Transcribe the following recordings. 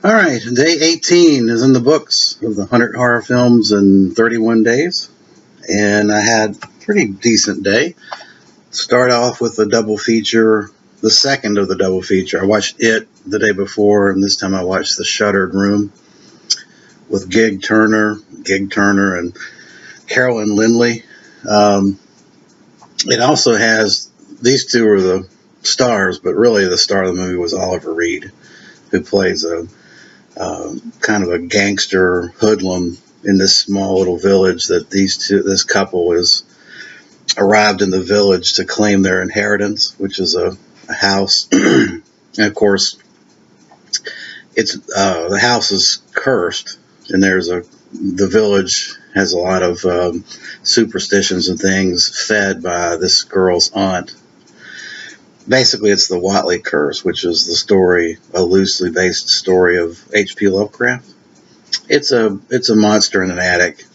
All right, day 18 is in the books of the 100 horror films in 31 days, and I had a pretty decent day. Start off with a double feature, the second of the double feature. I watched It the day before, and this time I watched The Shuttered Room with Gig Turner, and Carolyn Lindley. It also has, these two are the stars, but really the star of the movie was Oliver Reed, who plays a kind of a gangster hoodlum in this small little village that this couple is arrived in the village to claim their inheritance, which is a house. And of course, it's the house is cursed, and the village has a lot of superstitions and things fed by this girl's aunt. Basically, it's the Watley Curse, which is the story, a loosely based story of H.P. Lovecraft. It's a monster in an attic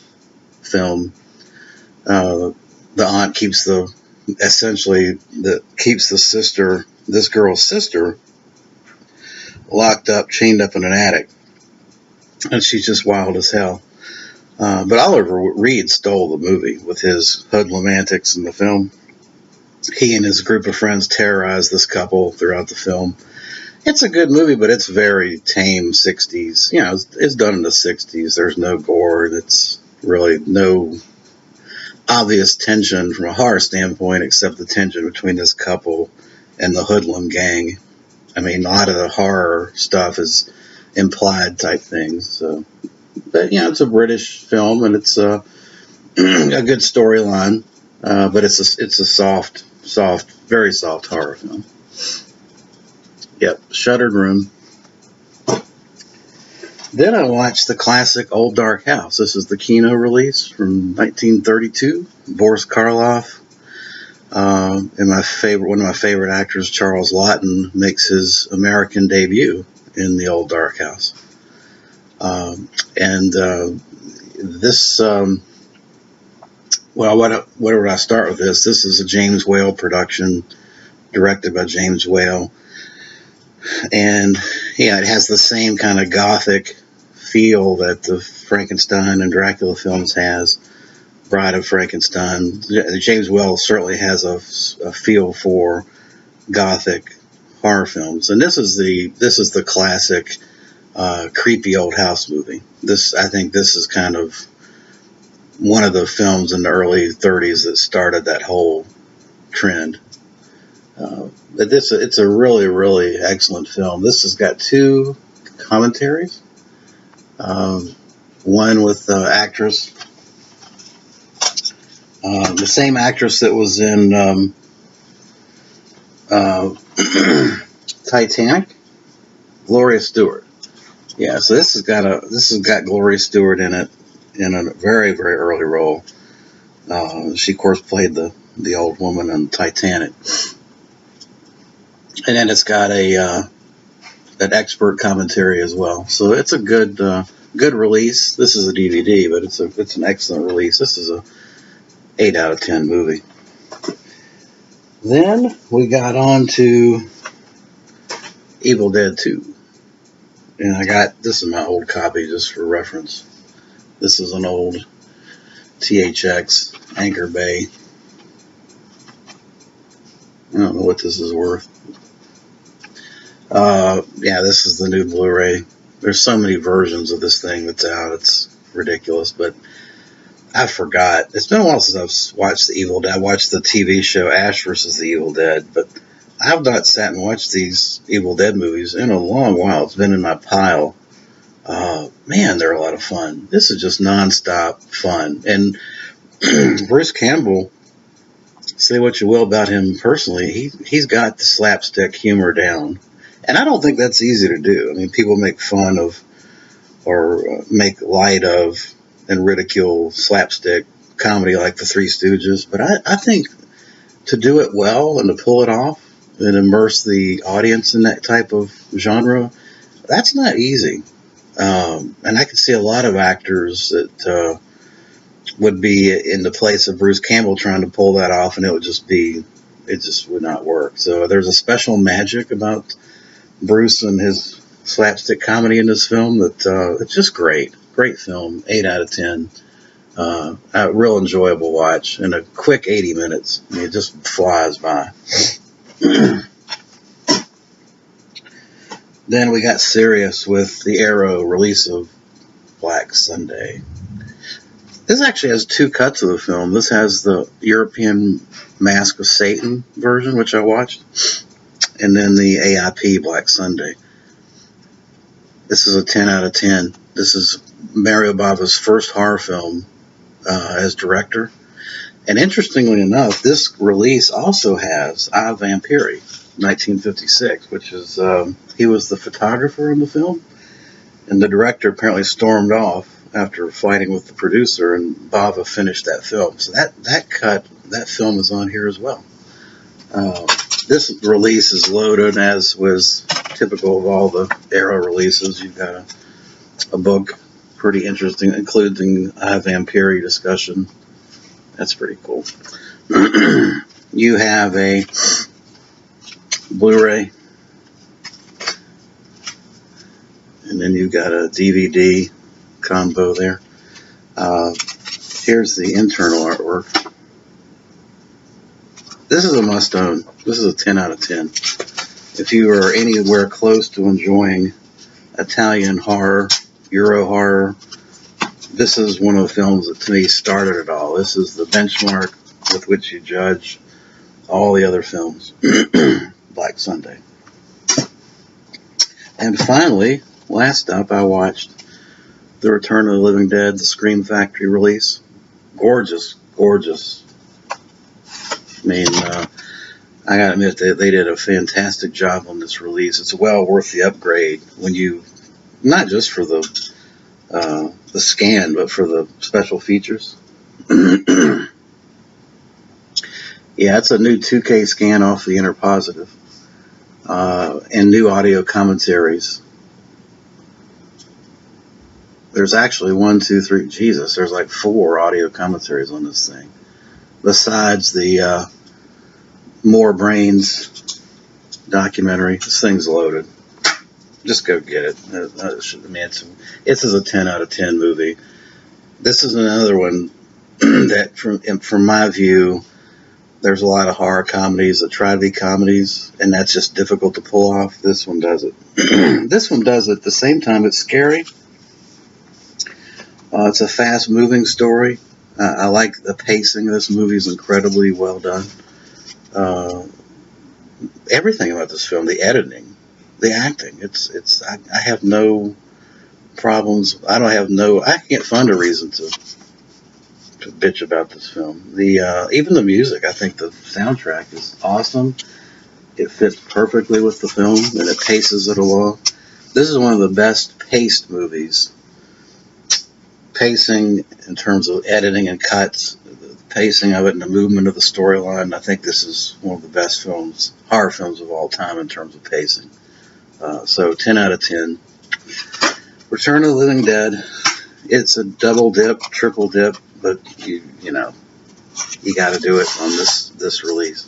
film. The aunt keeps the sister, this girl's sister, locked up, chained up in an attic, and she's just wild as hell. But Oliver Reed stole the movie with his hoodlum antics in the film. He and his group of friends terrorize this couple throughout the film. It's a good movie, but it's very tame 60s. You know, it's done in the 60s. There's no gore. It's really no obvious tension from a horror standpoint, except the tension between this couple and the hoodlum gang. I mean, a lot of the horror stuff is implied type things. So, but yeah, it's a British film, and it's a good storyline. But it's a soft, very soft horror film. Yep, Shuttered Room. Then I watched the classic Old Dark House. This is the Kino release from 1932. Boris Karloff, and one of my favorite actors, Charles Laughton, makes his American debut in the Old Dark House. This. Well, where would I start with this? This is a James Whale production, directed by James Whale. And, yeah, it has the same kind of gothic feel that the Frankenstein and Dracula films has. Bride of Frankenstein. James Whale certainly has a feel for gothic horror films. And this is the classic creepy old house movie. I think this is kind of one of the films in the early 30s that started that whole trend. But it's a really, really excellent film. This has got two commentaries. One with actress, the same actress that was in Titanic, Gloria Stewart. Yeah, so this has got Gloria Stewart in it in a very, very early role. She, of course, played the old woman in Titanic. And then it's got an expert commentary as well. So it's a good release. This is a DVD, but it's an excellent release. This is a 8 out of 10 movie. Then we got on to Evil Dead 2. And this is my old copy just for reference. This is an old THX Anchor Bay. I don't know what this is worth. Yeah, this is the new Blu-ray. There's so many versions of this thing that's out. It's ridiculous, but I forgot. It's been a while since I've watched the Evil Dead. I watched the TV show Ash vs. the Evil Dead, but I've not sat and watched these Evil Dead movies in a long while. It's been in my pile. Man, they're a lot of fun. This is just nonstop fun. And Bruce Campbell, say what you will about him personally, he's got the slapstick humor down. And I don't think that's easy to do. I mean, people make fun of or make light of and ridicule slapstick comedy like the Three Stooges. But I think to do it well and to pull it off and immerse the audience in that type of genre, that's not easy. And I could see a lot of actors that would be in the place of Bruce Campbell trying to pull that off, and it just would not work. So there's a special magic about Bruce and his slapstick comedy in this film that it's just great. Great film, 8 out of 10. A real enjoyable watch and a quick 80 minutes. I mean, it just flies by. Then we got serious with the Arrow release of Black Sunday. This actually has 2 cuts of the film. This has the European Mask of Satan version, which I watched, and then the AIP Black Sunday. This is a 10 out of 10. This is Mario Bava's first horror film as director. And interestingly enough, this release also has I, Vampiri, 1956, which is, he was the photographer in the film. And the director apparently stormed off after fighting with the producer, and Bava finished that film. So that film is on here as well. This release is loaded, as was typical of all the Arrow releases. You've got a book, pretty interesting, including I, Vampiri discussion. That's pretty cool. You have a Blu-ray, and then you've got a DVD combo there. Here's the internal artwork. This is a must-own. This is a 10 out of 10. If you are anywhere close to enjoying Italian horror, Euro horror, this is one of the films that to me started it all. This is the benchmark with which you judge all the other films. Black Sunday. And finally, last up, I watched The Return of the Living Dead, the Scream Factory release. Gorgeous, gorgeous. I mean, I gotta admit, they did a fantastic job on this release. It's well worth the upgrade when you, not just for the scan, but for the special features. Yeah, it's a new 2K scan off the Interpositive, and new audio commentaries. There's actually 1, 2, 3, Jesus, there's like 4 audio commentaries on this thing. Besides the More Brains documentary. This thing's loaded. Just go get it. I mean, it's a 10 out of 10 movie. This is another one that, from my view, there's a lot of horror comedies that try to be comedies, and that's just difficult to pull off. This one does it. This one does it at the same time. It's scary. It's a fast-moving story. I like the pacing of this movie is incredibly well done. Everything about this film, the editing, the acting, I have no problems. I can't find a reason to bitch about this film. Even the music, I think the soundtrack is awesome. It fits perfectly with the film, and it paces it along. This is one of the best paced movies. Pacing in terms of editing and cuts, the pacing of it and the movement of the storyline. I think this is one of the best horror films of all time in terms of pacing. So 10 out of 10. Return of the Living Dead. It's a double dip, triple dip, but you got to do it on this release.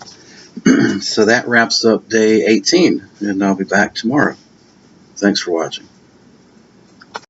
So that wraps up day 18, and I'll be back tomorrow. Thanks for watching.